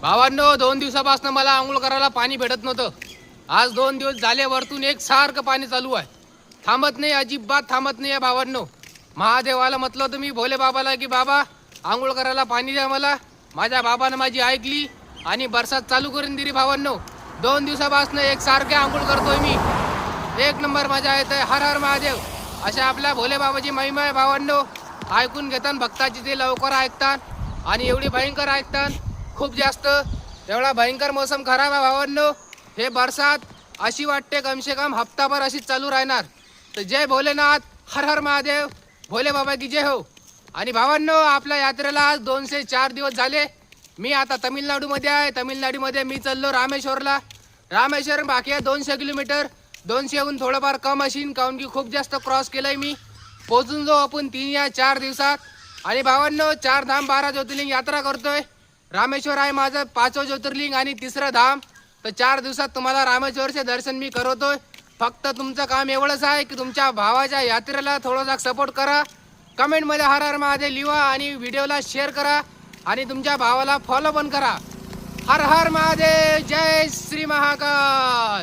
भावांनो, 2 दिवसापासून मला आंघोळ करायला पाणी भेटत नव्हतं. आज 2 दिवस झाले, वरतून एक सारखं पाणी चालू आहे. थांबत नाही, अजिबात थांबत नाही. भावांनो, महादेवाला म्हटलं होतं मी भोले बाबाला की बाबा आंघोळ करायला पाणी द्या मला. माझ्या बाबानं माझी ऐकली आणि बरसात चालू करून दिली. भावांनो, 2 दिवसापासून एक सारखे आंघोळ करतोय मी. एक नंबर मजा येते. हर हर महादेव. अशा आपल्या भोले बाबाची महिमा आहे. भावांनो, ऐकून घेतात भक्ताची, ते लवकर ऐकतात आणि एवढी भयंकर ऐकतात, खूप जास्त. एवढा भयंकर मौसम खराब आहे. भावांनो, हे बरसात अशी वाटते कमसे कम हप्ताभर अशीच चालू राहणार. तर जय भोलेनाथ, हर हर महादेव, भोले बाबा की जय हो. आणि भावांनो, आपल्या यात्रेला आज 204 दिवस झाले. मी आता तमिळनाडूमध्ये आहे. तमिळनाडूमध्ये मी चाललो रामेश्वरला. रामेश्वर बाकी आहे 200 किलोमीटर. 200हून थोडंफार कम असेल, काहून की खूप जास्त क्रॉस केलंय मी. पोहोचून जाऊ आपण 3 या 4 दिवसात. आणि भावांनो, 4 धाम 12 ज्योतिर्लिंग यात्रा करतोय. रामेश्वर आहे माझं 5वं ज्योतिर्लिंग आणि 3रं धाम. तर 4 दिवसात तुम्हाला रामेश्वरचे दर्शन मी करवतोय. फक्त तुमचं काम एवढंच आहे की तुमच्या भावाच्या यात्रेला थोडासा सपोर्ट करा. कमेंटमध्ये हर हर महादेव लिहा आणि व्हिडिओला शेअर करा आणि तुमच्या भावाला फॉलो पण करा. हर हर महादेव. जय श्री महाकाल.